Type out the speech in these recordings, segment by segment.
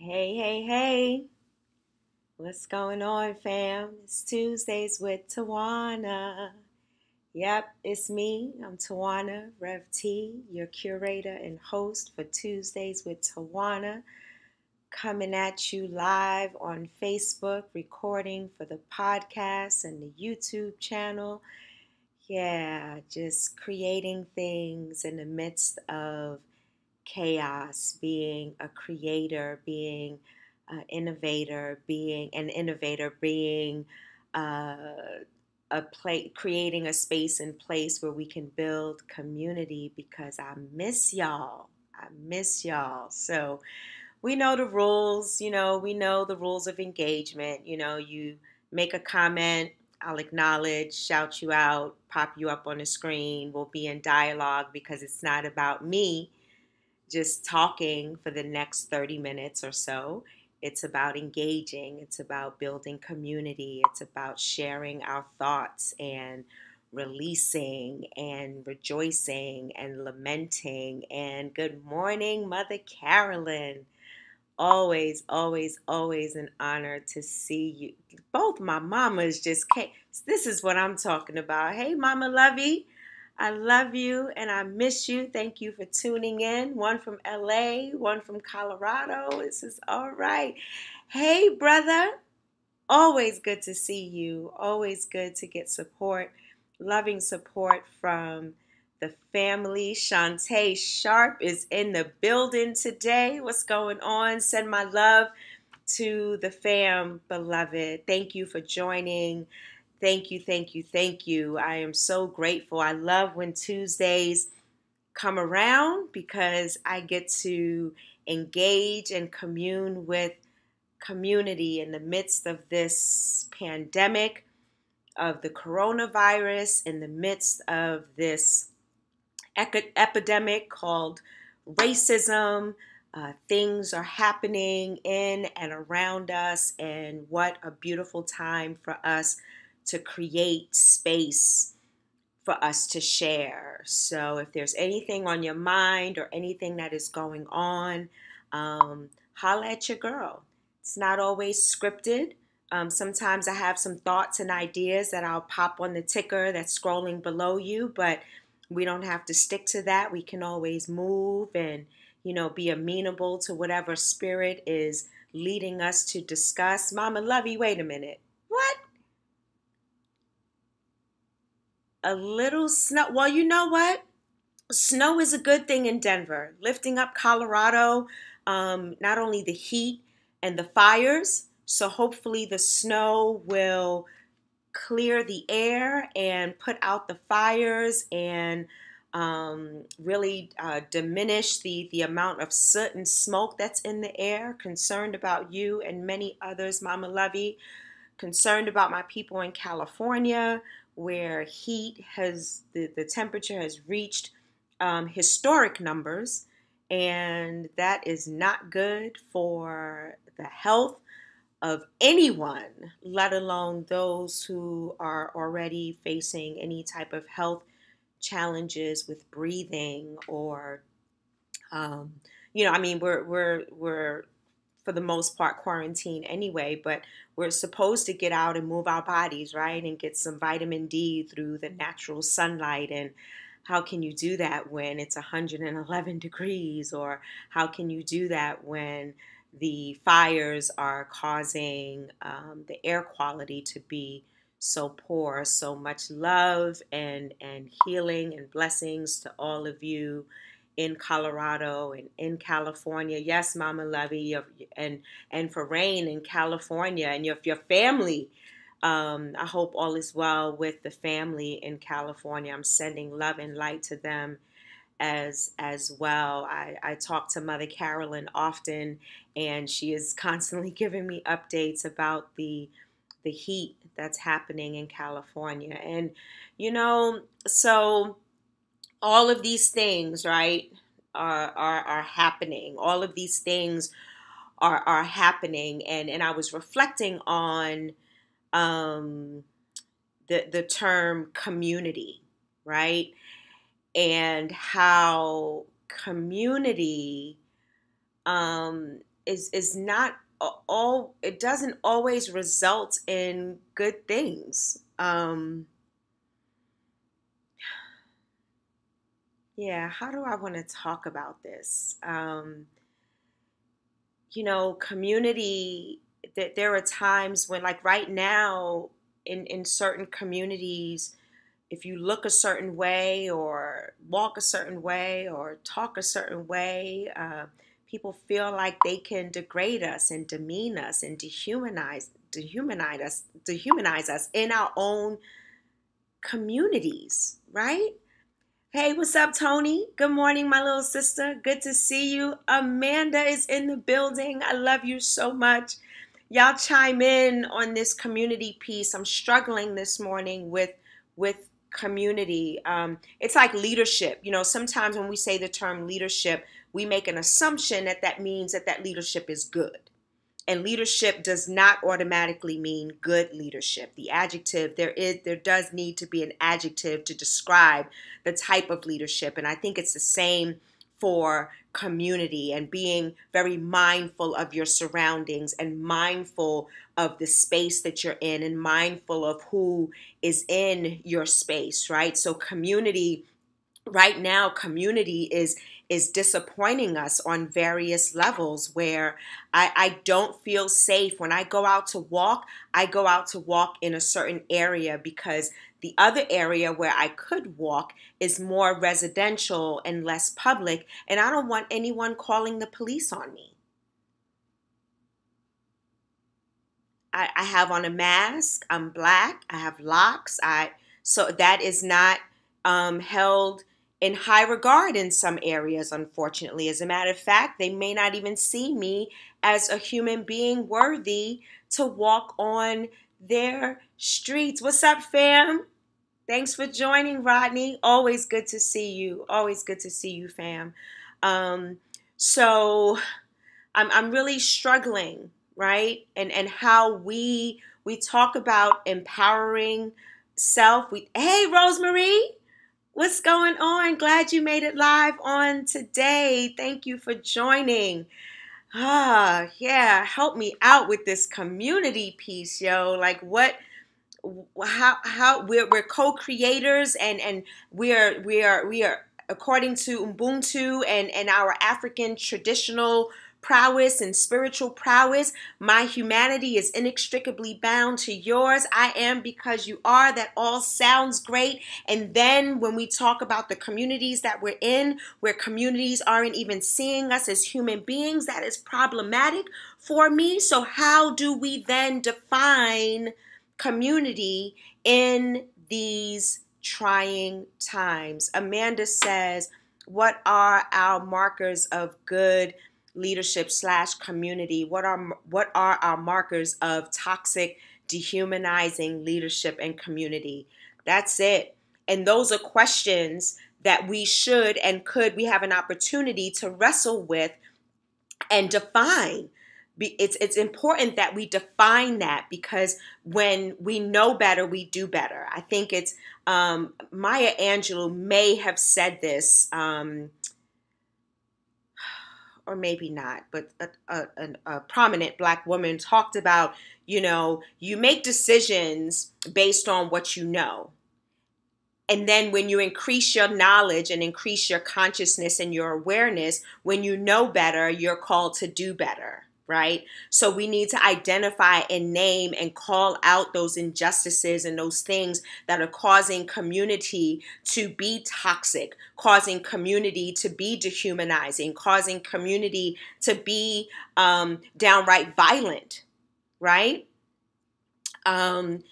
Hey, hey, hey. What's going on, fam? It's Tuesdays with Tawana. Yep, it's me. I'm Tawana, Rev T, your curator and host for Tuesdays with Tawana, coming at you live on Facebook, recording for the podcast and the YouTube channel. Yeah, just creating things in the midst of chaos, being a creator, being an innovator, being uh, creating a space and place where we can build community because I miss y'all. I miss y'all. So we know the rules, we know the rules of engagement. You make a comment, I'll acknowledge, shout you out, pop you up on the screen. We'll be in dialogue because it's not about me just talking for the next 30 minutes or so. It's about engaging, it's about building community, it's about sharing our thoughts and releasing and rejoicing and lamenting. And good morning, Mother Carolyn. Always, always, always an honor to see you. Both my mamas just came. This is what I'm talking about. Hey, Mama Lovey. I love you and I miss you. Thank you for tuning in. One from LA, one from Colorado. This is all right. Hey, brother. Always good to see you. Always good to get support, loving support from the family. Shantae Sharp is in the building today. What's going on? Send my love to the fam, beloved. Thank you for joining. Thank you, thank you, thank you. I am so grateful. I love when Tuesdays come around because I get to engage and commune with community in the midst of this pandemic, of the coronavirus, in the midst of this epidemic called racism. Things are happening in and around us, and what a beautiful time for us to create space for us to share. So, if there's anything on your mind or anything that is going on, holla at your girl. It's not always scripted. Sometimes I have some thoughts and ideas that I'll pop on the ticker that's scrolling below you, but we don't have to stick to that. We can always move and, be amenable to whatever spirit is leading us to discuss. Mama Lovey, wait a minute. What? A little snow? Well, you know what? Snow is a good thing in Denver, lifting up Colorado, not only the heat and the fires. So hopefully the snow will clear the air and put out the fires and really diminish the amount of soot and smoke that's in the air. Concerned about you and many others, Mama Lovey. Concerned about my people in California, where the temperature has reached historic numbers, and that is not good for the health of anyone, let alone those who are already facing any type of health challenges with breathing or, um, I mean, we're for the most part quarantined anyway, but we're supposed to get out and move our bodies, right? And get some vitamin D through the natural sunlight. And how can you do that when it's 111 degrees? Or how can you do that when the fires are causing the air quality to be so poor? So much love and healing and blessings to all of you in Colorado and in California. Yes, Mama Lovey, and for Rain in California and your family. I hope all is well with the family in California. I'm sending love and light to them as well. I talk to Mother Carolyn often, and she is constantly giving me updates about the heat that's happening in California. And so all of these things, right, are happening. All of these things are happening, and I was reflecting on um, the term community, right, and how community is not all. It doesn't always result in good things. Yeah, how do I want to talk about this? Community, that there are times when, like right now, in certain communities, if you look a certain way or walk a certain way or talk a certain way, people feel like they can degrade us and demean us and dehumanize us in our own communities, right? Hey, what's up, Tony? Good morning, my little sister. Good to see you. Amanda is in the building. I love you so much. Y'all chime in on this community piece. I'm struggling this morning with community. It's like leadership. Sometimes when we say the term leadership, we make an assumption that that means that that leadership is good. And leadership does not automatically mean good leadership. The adjective, there does need to be an adjective to describe the type of leadership. And I think it's the same for community, and being very mindful of your surroundings and mindful of the space that you're in and mindful of who is in your space, right? So community right now, community is disappointing us on various levels, where I don't feel safe when I go out to walk. I go out to walk in a certain area because the other area where I could walk is more residential and less public, and I don't want anyone calling the police on me. I have on a mask. I'm black. I have locks. So that is not held in high regard in some areas, unfortunately. As a matter of fact, they may not even see me as a human being worthy to walk on their streets. What's up, fam? Thanks for joining, Rodney. Always good to see you. Always good to see you, fam. Um, so I'm really struggling, right? And how we talk about empowering self. Hey, Rosemary, what's going on? Glad you made it live on today. Thank you for joining. Yeah, help me out with this community piece, yo. Like what? How we're co-creators, and we are according to Ubuntu and our African traditional prowess and spiritual prowess. My humanity is inextricably bound to yours. I am because you are. That all sounds great. And then when we talk about the communities that we're in, where communities aren't even seeing us as human beings, that is problematic for me. So how do we then define community in these trying times? Amanda says, what are our markers of good leadership / community? What are our markers of toxic, dehumanizing leadership and community? That's it. And those are questions that we should and could, we have an opportunity to wrestle with and define. It's important that we define that, because when we know better, we do better. I think it's Maya Angelou may have said this, or maybe not, but a prominent Black woman talked about, you make decisions based on what you know. And then when you increase your knowledge and increase your consciousness and your awareness, when you know better, you're called to do better, right? So we need to identify and name and call out those injustices and those things that are causing community to be toxic, causing community to be dehumanizing, causing community to be downright violent, right? And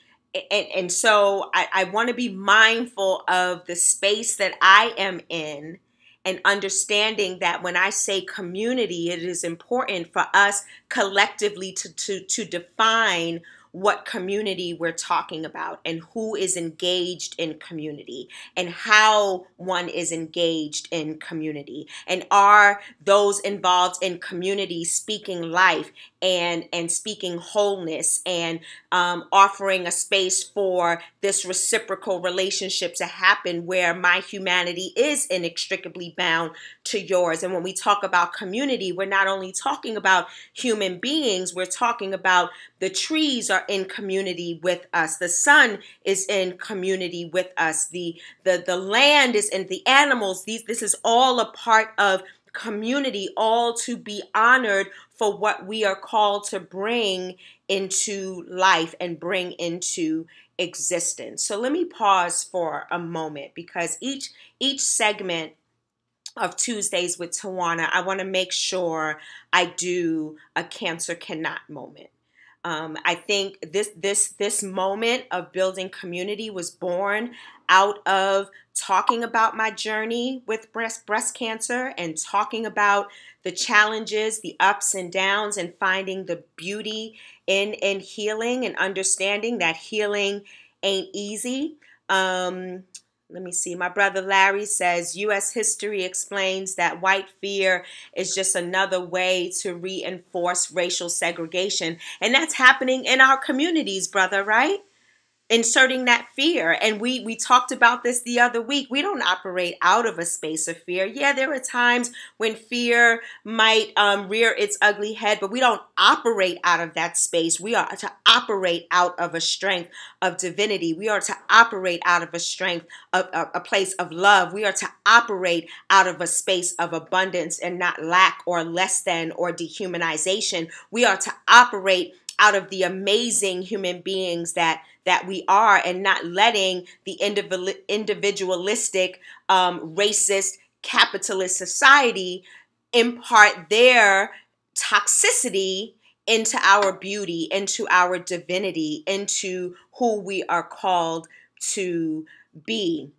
so I want to be mindful of the space that I am in, and understanding that when I say community, it is important for us collectively to define what community we're talking about and who is engaged in community and how one is engaged in community. And are those involved in community speaking life and speaking wholeness and offering a space for this reciprocal relationship to happen where my humanity is inextricably bound to yours. And when we talk about community, we're not only talking about human beings, we're talking about the trees are in community with us. The sun is in community with us. The land is in the animals. This is all a part of community, all to be honored for what we are called to bring into life and bring into existence. So let me pause for a moment, because each segment of Tuesdays with Tawana, I want to make sure I do a Cancer Cannot moment. I think this moment of building community was born out of talking about my journey with breast cancer and talking about the challenges, the ups and downs, and finding the beauty in healing and understanding that healing ain't easy. Let me see. My brother Larry says, U.S. history explains that white fear is just another way to reinforce racial segregation. And that's happening in our communities, brother, right? Inserting that fear. And we talked about this the other week. We don't operate out of a space of fear. Yeah, there are times when fear might rear its ugly head, but we don't operate out of that space. We are to operate out of a strength of divinity. We are to operate out of a strength of a place of love. We are to operate out of a space of abundance and not lack or less than or dehumanization. We are to operate out of the amazing human beings that we are, and not letting the individualistic, racist, capitalist society impart their toxicity into our beauty, into our divinity, into who we are called to be.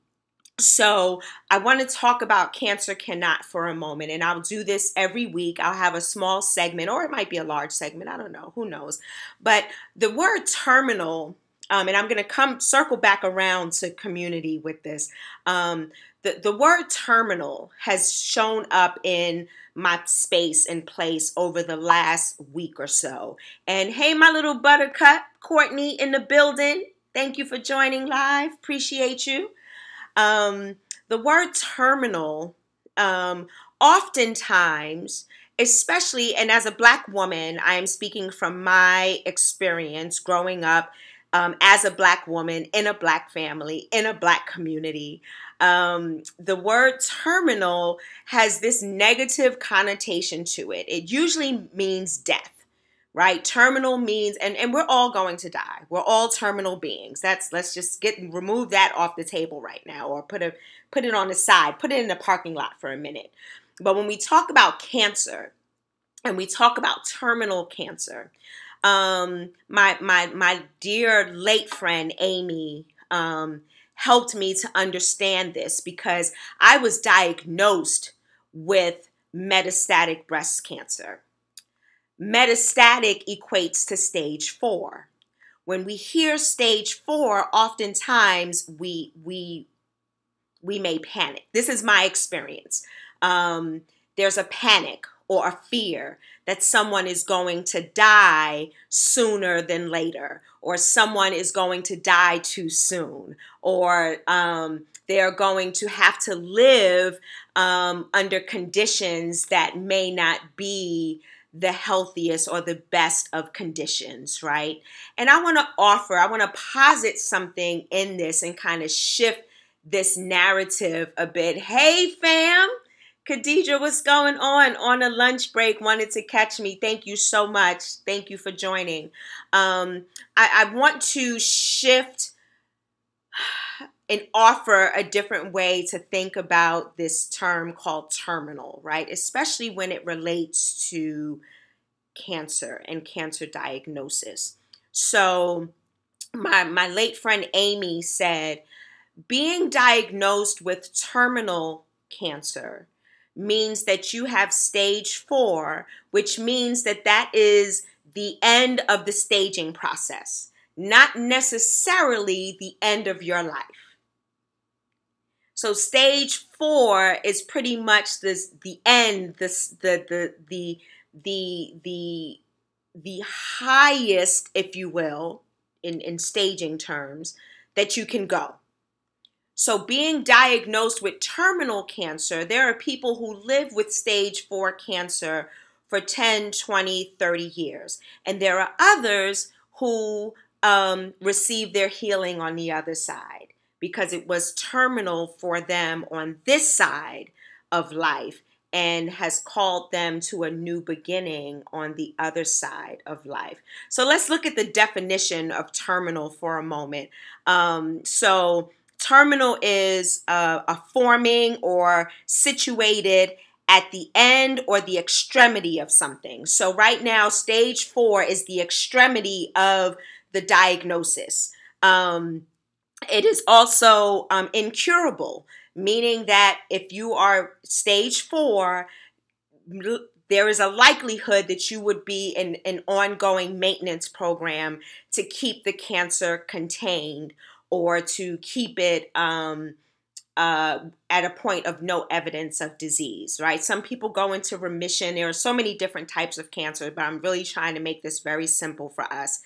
So I want to talk about Cancer Cannot for a moment, and I'll do this every week. I'll have a small segment, or it might be a large segment. I don't know. Who knows? But the word terminal, and I'm going to circle back around to community with this. The word terminal has shown up in my space and place over the last week or so. And hey, my little buttercup, Courtney in the building. Thank you for joining live. Appreciate you. The word terminal, oftentimes, especially, and as a Black woman, I am speaking from my experience growing up as a Black woman in a Black family, in a Black community. The word terminal has this negative connotation to it. It usually means death. Right? Terminal means, and we're all going to die. We're all terminal beings. Let's just remove that off the table right now, or put it on the side, put it in the parking lot for a minute. But when we talk about cancer and we talk about terminal cancer, my dear late friend Amy helped me to understand this, because I was diagnosed with metastatic breast cancer. Metastatic equates to stage 4. When we hear stage 4, oftentimes we may panic. This is my experience. There's a panic or a fear that someone is going to die sooner than later, or someone is going to die too soon, or they're going to have to live under conditions that may not be the healthiest or the best of conditions, right? And I want to posit something in this and kind of shift this narrative a bit. Hey, fam. Khadija, what's going on a lunch break? Wanted to catch me. Thank you so much. Thank you for joining. I want to shift and offer a different way to think about this term called terminal, right? Especially when it relates to cancer and cancer diagnosis. So my late friend Amy said, being diagnosed with terminal cancer means that you have stage 4, which means that is the end of the staging process, not necessarily the end of your life. So stage 4 is pretty much the end, the highest, if you will, in staging terms, that you can go. So being diagnosed with terminal cancer, there are people who live with stage 4 cancer for 10, 20, 30 years. And there are others who receive their healing on the other side because it was terminal for them on this side of life and has called them to a new beginning on the other side of life. So let's look at the definition of terminal for a moment. Terminal is a forming or situated at the end or the extremity of something. So right now, stage 4 is the extremity of the diagnosis. It is also incurable, meaning that if you are stage 4, there is a likelihood that you would be in an ongoing maintenance program to keep the cancer contained or to keep it at a point of no evidence of disease, right? Some people go into remission. There are so many different types of cancer, but I'm really trying to make this very simple for us.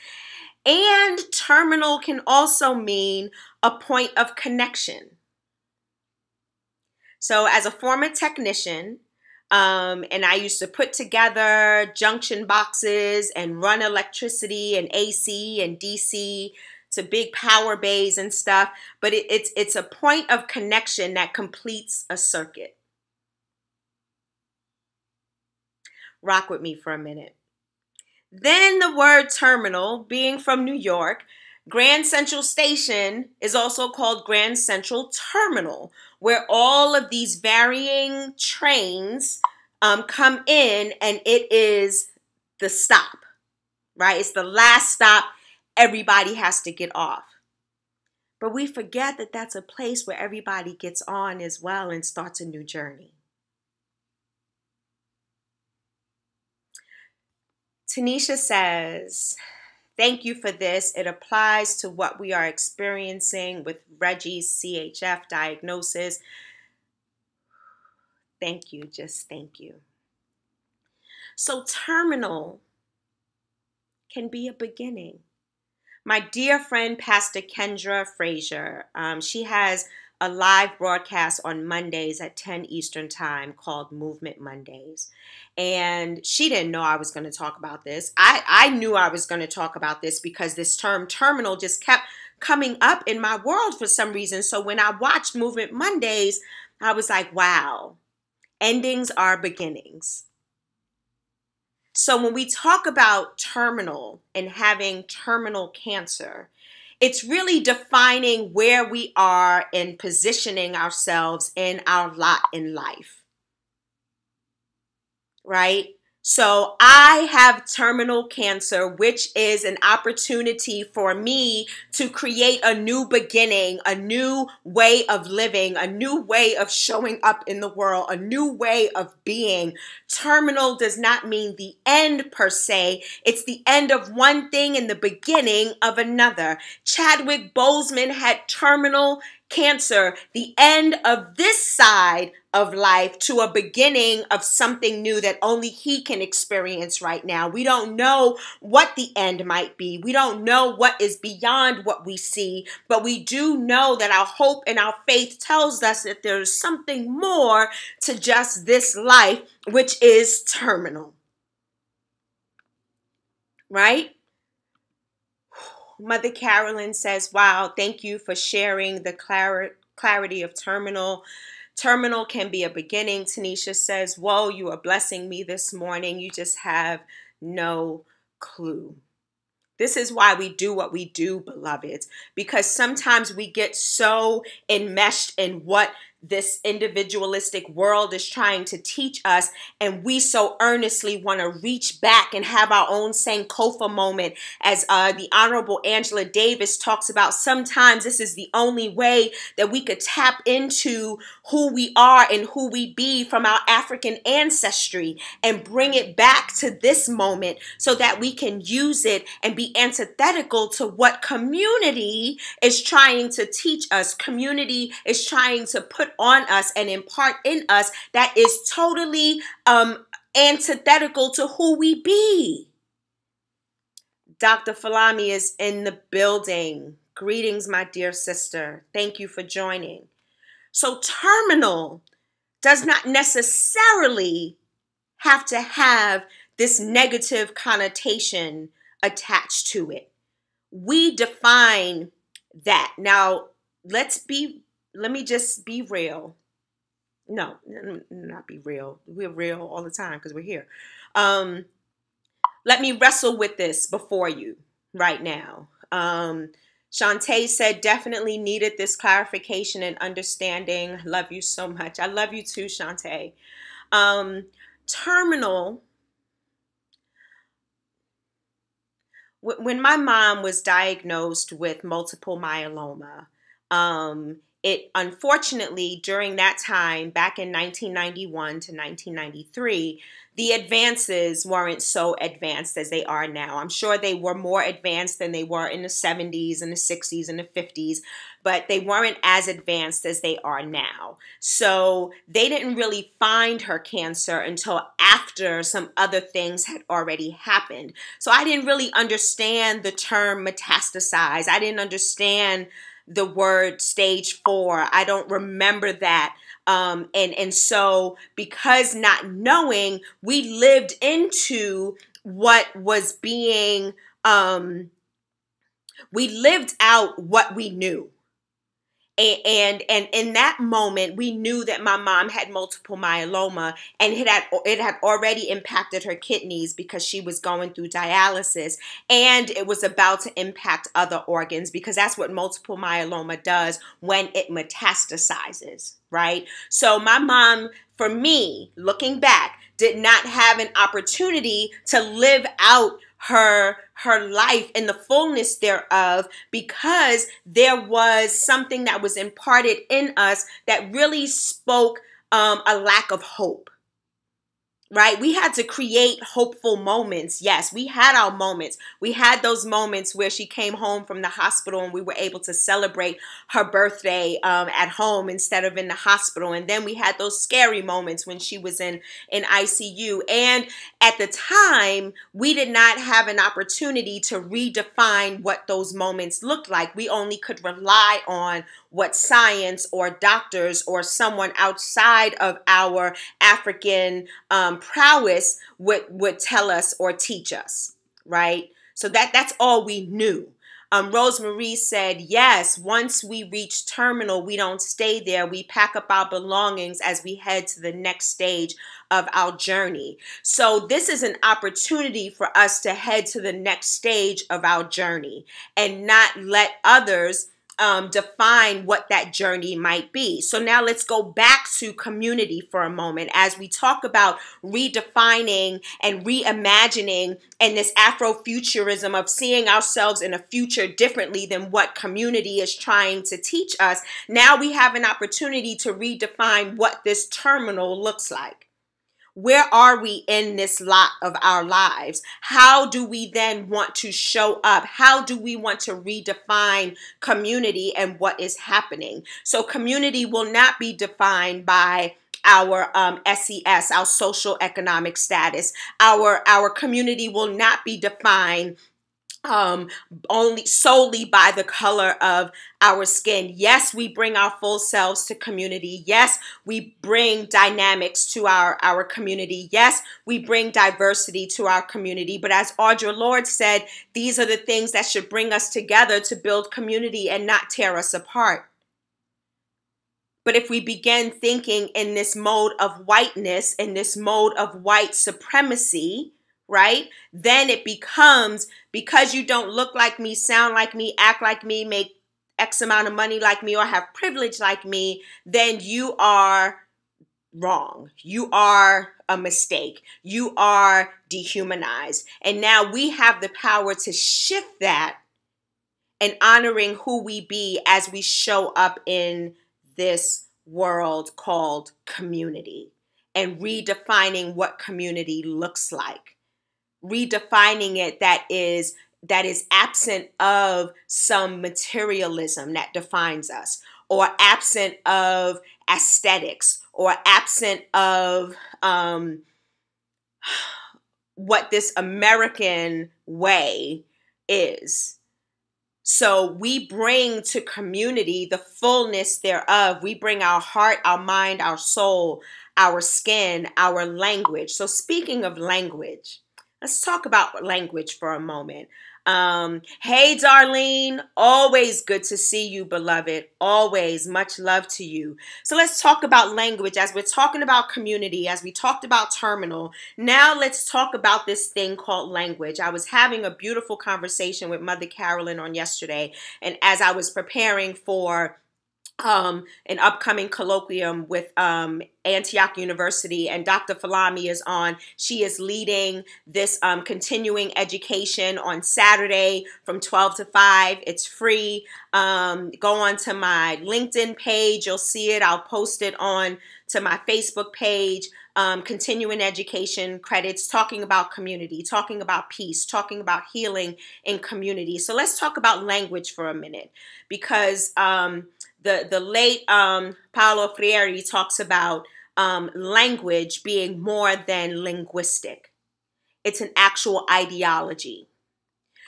And terminal can also mean a point of connection. So as a former technician, and I used to put together junction boxes and run electricity and AC and DC to big power bays and stuff, but it's a point of connection that completes a circuit. Rock with me for a minute. Then the word terminal, being from New York, Grand Central Station is also called Grand Central Terminal, where all of these varying trains come in, and it is the stop, right? It's the last stop. Everybody has to get off. But we forget that that's a place where everybody gets on as well and starts a new journey. Tanisha says, thank you for this. It applies to what we are experiencing with Reggie's CHF diagnosis. Thank you. Just thank you. So terminal can be a beginning. My dear friend, Pastor Kendra Frazier, she has a live broadcast on Mondays at 10 Eastern Time called Movement Mondays. And she didn't know I was going to talk about this. I knew I was going to talk about this because this term terminal just kept coming up in my world for some reason. So when I watched Movement Mondays, I was like, wow, endings are beginnings. So when we talk about terminal and having terminal cancer, it's really defining where we are and positioning ourselves in our lot in life, right? So I have terminal cancer, which is an opportunity for me to create a new beginning, a new way of living, a new way of showing up in the world, a new way of being. Terminal does not mean the end per se. It's the end of one thing and the beginning of another. Chadwick Boseman had terminal cancer, the end of this side of life to a beginning of something new that only he can experience right now. We don't know what the end might be. We don't know what is beyond what we see, but we do know that our hope and our faith tells us that there's something more to just this life, which is terminal. Right? Mother Carolyn says, wow, thank you for sharing the clarity of terminal. Terminal can be a beginning. Tanisha says, whoa, you are blessing me this morning. You just have no clue. This is why we do what we do, beloveds, because sometimes we get so enmeshed in what this individualistic world is trying to teach us, and we so earnestly want to reach back and have our own Sankofa moment, as the Honorable Angela Davis talks about. Sometimes this is the only way that we could tap into who we are and who we be from our African ancestry and bring it back to this moment so that we can use it and be antithetical to what community is trying to teach us. Community is trying to put on us and impart in us that is totally antithetical to who we be. Dr. Falami is in the building. Greetings, my dear sister. Thank you for joining. So terminal does not necessarily have to have this negative connotation attached to it. We define that. Now, let me just be real. No, not be real. We're real all the time because we're here. Let me wrestle with this before you right now. Shantae said, definitely needed this clarification and understanding. Love you so much. I love you too, Shantae. Terminal. When my mom was diagnosed with multiple myeloma, it unfortunately during that time, back in 1991 to 1993, the advances weren't so advanced as they are now. I'm sure they were more advanced than they were in the 70s and the 60s and the 50s, but they weren't as advanced as they are now. So they didn't really find her cancer until after some other things had already happened. So I didn't really understand the term metastasize. I didn't understand the word stage 4. I don't remember that. And so because not knowing, we lived into what was being, we lived out what we knew. And in that moment, we knew that my mom had multiple myeloma, and it had already impacted her kidneys because she was going through dialysis, and it was about to impact other organs because that's what multiple myeloma does when it metastasizes, right? So my mom, for me, looking back, did not have an opportunity to live out her life in the fullness thereof because there was something that was imparted in us that really spoke a lack of hope. Right? We had to create hopeful moments. Yes, we had our moments. We had those moments where she came home from the hospital and we were able to celebrate her birthday at home instead of in the hospital. And then we had those scary moments when she was in ICU. And at the time, we did not have an opportunity to redefine what those moments looked like. We only could rely on what science or doctors or someone outside of our African prowess would tell us or teach us, right? So that's all we knew. Rosemarie said, yes, once we reach terminal, we don't stay there. We pack up our belongings as we head to the next stage of our journey. So this is an opportunity for us to head to the next stage of our journey and not let others define what that journey might be. So now let's go back to community for a moment as we talk about redefining and reimagining and this Afrofuturism of seeing ourselves in a future differently than what community is trying to teach us. Now we have an opportunity to redefine what this terminal looks like. Where are we in this lot of our lives? How do we then want to show up? How do we want to redefine community and what is happening? So community will not be defined by our SES, our social economic status. Our community will not be defined only solely by the color of our skin. Yes, we bring our full selves to community. Yes, we bring dynamics to our community. Yes, we bring diversity to our community. But as Audre Lorde said, these are the things that should bring us together to build community and not tear us apart. But if we begin thinking in this mode of whiteness, in this mode of white supremacy, right? Then it becomes, because you don't look like me, sound like me, act like me, make X amount of money like me or have privilege like me, then you are wrong. You are a mistake. You are dehumanized. And now we have the power to shift that and honoring who we be as we show up in this world called community and redefining what community looks like. Redefining it that is absent of some materialism that defines us, or absent of aesthetics, or absent of what this American way is. So we bring to community the fullness thereof. We bring our heart, our mind, our soul, our skin, our language. So speaking of language, let's talk about language for a moment. Hey, Darlene, always good to see you, beloved. Always much love to you. So let's talk about language as we're talking about community, as we talked about terminal. Now let's talk about this thing called language. I was having a beautiful conversation with Mother Carolyn on yesterday, and as I was preparing for an upcoming colloquium with Antioch University, and Dr. Falami is on. She is leading this continuing education on Saturday from 12 to 5. It's free. Go on to my LinkedIn page. You'll see it. I'll post it on to my Facebook page. Continuing education credits, talking about community, talking about peace, talking about healing in community. So let's talk about language for a minute, because the late Paulo Freire talks about language being more than linguistic. It's an actual ideology.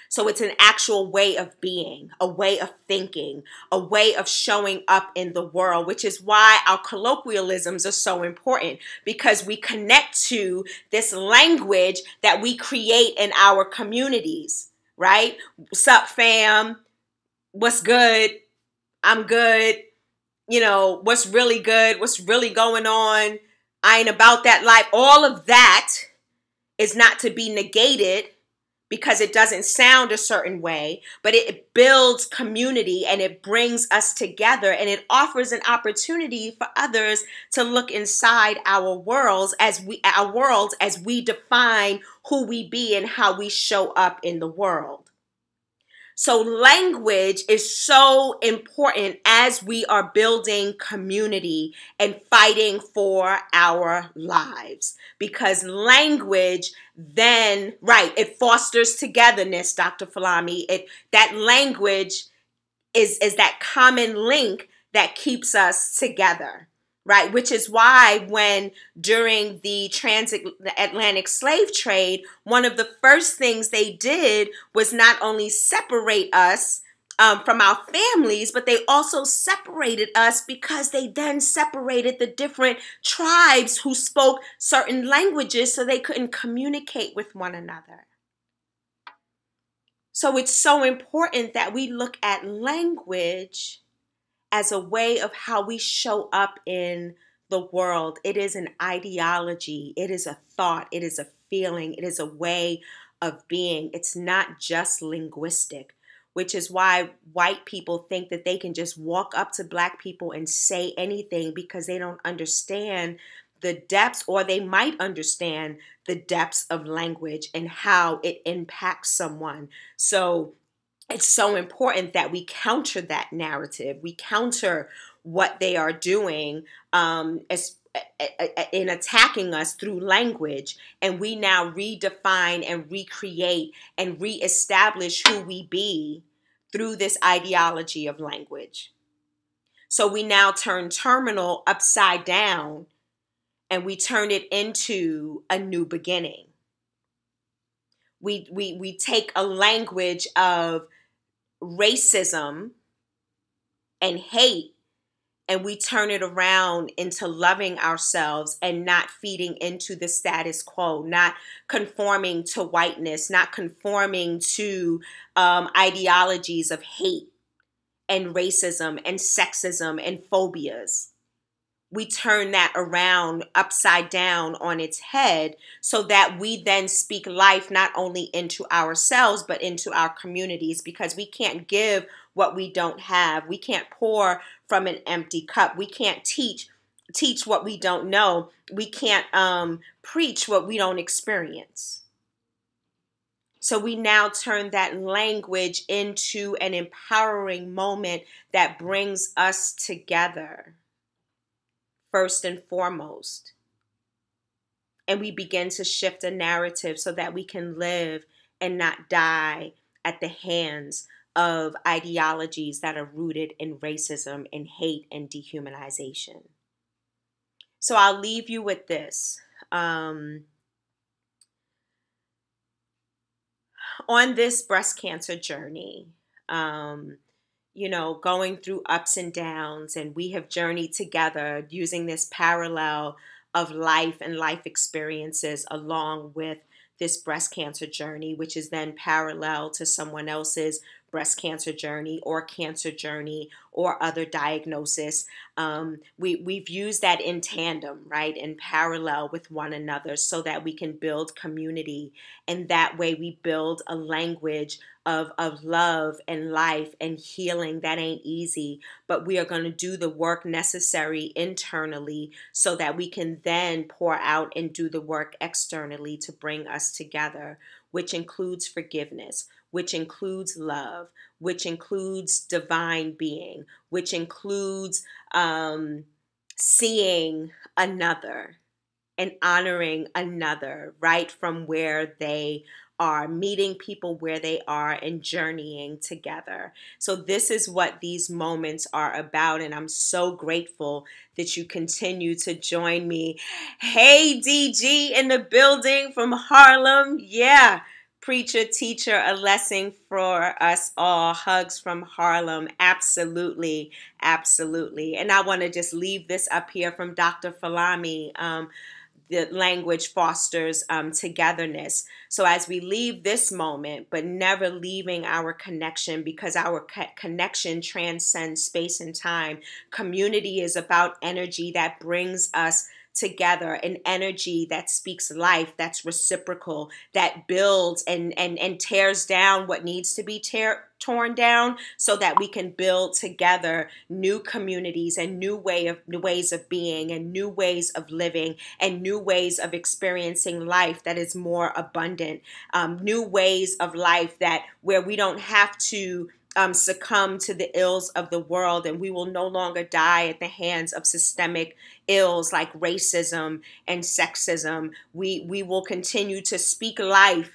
So it's an actual way of being, a way of thinking, a way of showing up in the world, which is why our colloquialisms are so important, because we connect to this language that we create in our communities, right? What's up, fam? What's good? I'm good. You know, what's really good? What's really going on? I ain't about that life. All of that is not to be negated because it doesn't sound a certain way, but it builds community and it brings us together, and it offers an opportunity for others to look inside our worlds as we define who we be and how we show up in the world. So language is so important as we are building community and fighting for our lives, because language then, right, it fosters togetherness, Dr. Falami. That language is that common link that keeps us together. Right, which is why when during the transatlantic slave trade, one of the first things they did was not only separate us from our families, but they also separated us because they then separated the different tribes who spoke certain languages so they couldn't communicate with one another. So it's so important that we look at language as a way of how we show up in the world. It is an ideology. It is a thought. It is a feeling. It is a way of being. It's not just linguistic, which is why white people think that they can just walk up to Black people and say anything because they don't understand the depths, or they might understand the depths of language and how it impacts someone. So it's so important that we counter that narrative. We counter what they are doing in attacking us through language. And we now redefine and recreate and reestablish who we be through this ideology of language. So we now turn terminal upside down and we turn it into a new beginning. We take a language of racism and hate, and we turn it around into loving ourselves and not feeding into the status quo, not conforming to whiteness, not conforming to ideologies of hate and racism and sexism and phobias. We turn that around upside down on its head so that we then speak life not only into ourselves but into our communities, because we can't give what we don't have. We can't pour from an empty cup. We can't teach what we don't know. We can't preach what we don't experience. So we now turn that language into an empowering moment that brings us together, first and foremost. And we begin to shift a narrative so that we can live and not die at the hands of ideologies that are rooted in racism and hate and dehumanization. So I'll leave you with this. On this breast cancer journey, going through ups and downs, and we have journeyed together using this parallel of life and life experiences along with this breast cancer journey, which is then parallel to someone else's breast cancer journey or cancer journey or other diagnosis. We've used that in tandem, right, in parallel with one another so that we can build community. And that way we build a language of love and life and healing that ain't easy, but we are going to do the work necessary internally so that we can then pour out and do the work externally to bring us together, which includes forgiveness, which includes love, which includes divine being, which includes seeing another and honoring another right from where they are, meeting people where they are and journeying together. So this is what these moments are about, and I'm so grateful that you continue to join me. Hey, DG in the building from Harlem. Yeah. Preacher, teacher, a lesson for us all. Hugs from Harlem. Absolutely. Absolutely. And I want to just leave this up here from Dr. Falami. The language fosters togetherness. So as we leave this moment, but never leaving our connection, because our connection transcends space and time. Community is about energy that brings us together, an energy that speaks life, that's reciprocal, that builds and tears down what needs to be torn down so that we can build together new communities and new ways of being and new ways of living and new ways of experiencing life that is more abundant, new ways of life that where we don't have to succumb to the ills of the world, and we will no longer die at the hands of systemic ills like racism and sexism. We will continue to speak life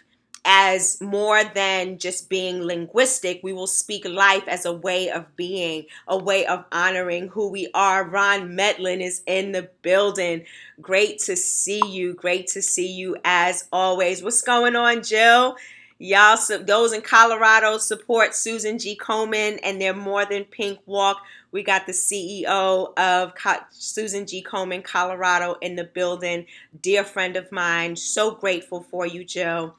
as more than just being linguistic. We will speak life as a way of being, a way of honoring who we are. Ron Metlin is in the building. Great to see you. Great to see you as always. What's going on, Jill? Y'all, those in Colorado support Susan G. Komen and their More Than Pink Walk. We got the CEO of Susan G. Komen, Colorado in the building. Dear friend of mine. So grateful for you, Jill.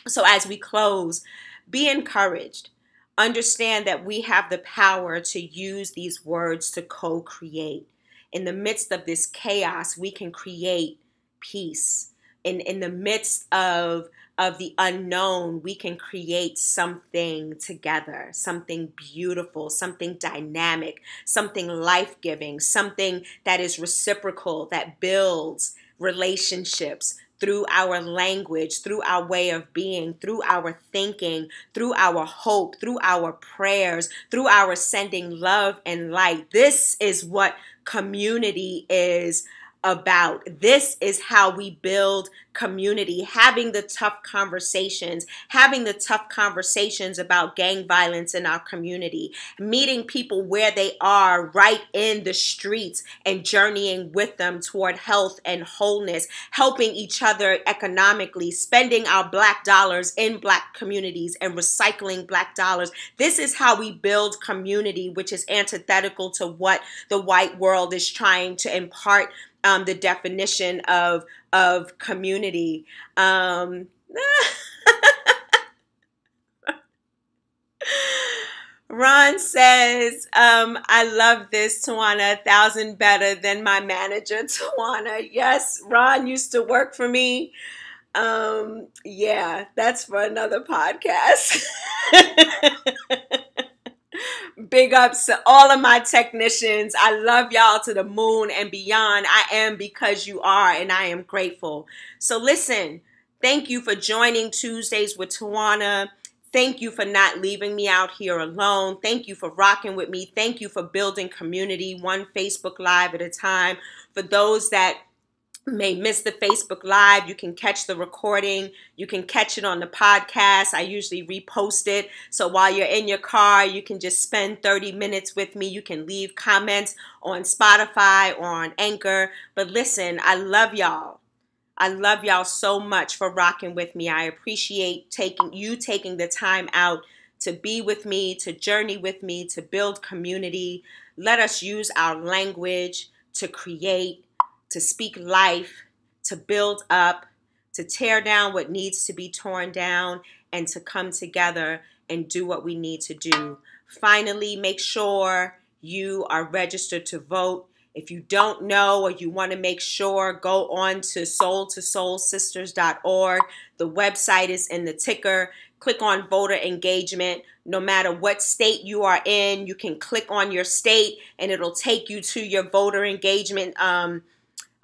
So as we close, be encouraged. Understand that we have the power to use these words to co-create. In the midst of this chaos, we can create peace. In the midst of the unknown, we can create something together, something beautiful, something dynamic, something life-giving, something that is reciprocal, that builds relationships through our language, through our way of being, through our thinking, through our hope, through our prayers, through our sending love and light. This is what community is about. This is how we build community, having the tough conversations about gang violence in our community, meeting people where they are right in the streets and journeying with them toward health and wholeness, helping each other economically, spending our Black dollars in Black communities and recycling Black dollars. This is how we build community, which is antithetical to what the white world is trying to impart the definition of community. Ron says, I love this, Tawana, 1,000 better than my manager, Tawana. Yes, Ron used to work for me. Yeah, that's for another podcast. Big ups to all of my technicians. I love y'all to the moon and beyond. I am because you are, and I am grateful. So listen, thank you for joining Tuesdays with Tawana. Thank you for not leaving me out here alone. Thank you for rocking with me. Thank you for building community, one Facebook Live at a time. For those that may miss the Facebook Live, you can catch the recording. You can catch it on the podcast. I usually repost it. So while you're in your car, you can just spend 30 minutes with me. You can leave comments on Spotify or on Anchor. But listen, I love y'all. I love y'all so much for rocking with me. I appreciate taking the time out to be with me, to journey with me, to build community. Let us use our language to create, to speak life, to build up, to tear down what needs to be torn down, and to come together and do what we need to do. Finally, make sure you are registered to vote. If you don't know or you want to make sure, go on to soul2soulsisters.org. The website is in the ticker. Click on voter engagement. No matter what state you are in, you can click on your state and it'll take you to your voter engagement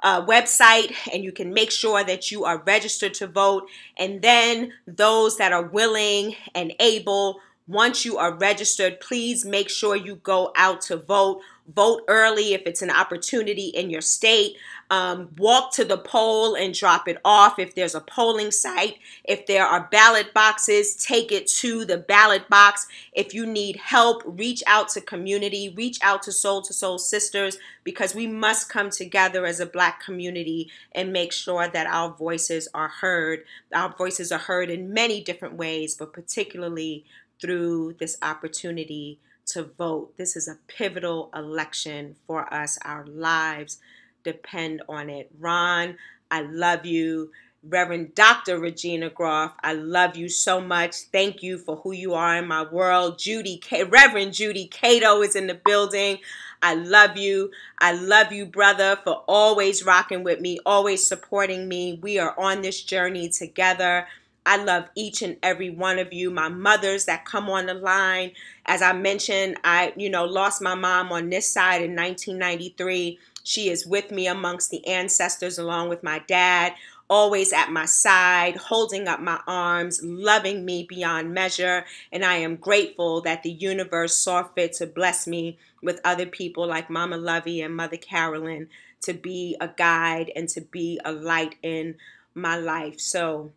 website, and you can make sure that you are registered to vote. And then those that are willing and able, once you are registered, please make sure you go out to vote. Vote early if it's an opportunity in your state. Walk to the poll and drop it off if there's a polling site. If there are ballot boxes, take it to the ballot box. If you need help, reach out to community, reach out to Soul Sisters, because we must come together as a Black community and make sure that our voices are heard. Our voices are heard in many different ways, but particularly through this opportunity to vote. This is a pivotal election for us. Our lives depend on it. Ron, I love you. Reverend Dr. Regina Groff, I love you so much. Thank you for who you are in my world. Reverend Judy Cato is in the building. I love you. I love you, brother, for always rocking with me, always supporting me. We are on this journey together. I love each and every one of you, my mothers that come on the line. As I mentioned, I lost my mom on this side in 1993. She is with me amongst the ancestors along with my dad, always at my side, holding up my arms, loving me beyond measure. And I am grateful that the universe saw fit to bless me with other people like Mama Lovey and Mother Carolyn to be a guide and to be a light in my life. So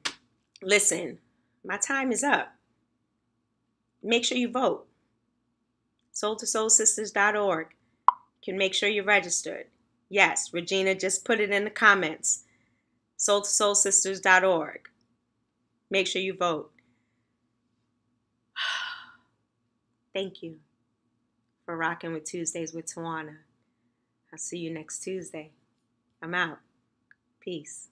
listen, my time is up. Make sure you vote. Soul2soulsisters.org. You can make sure you're registered. Yes, Regina just put it in the comments. Soul2soulsisters.org. Make sure you vote. Thank you for rocking with Tuesdays with Tawana. I'll see you next Tuesday. I'm out. Peace.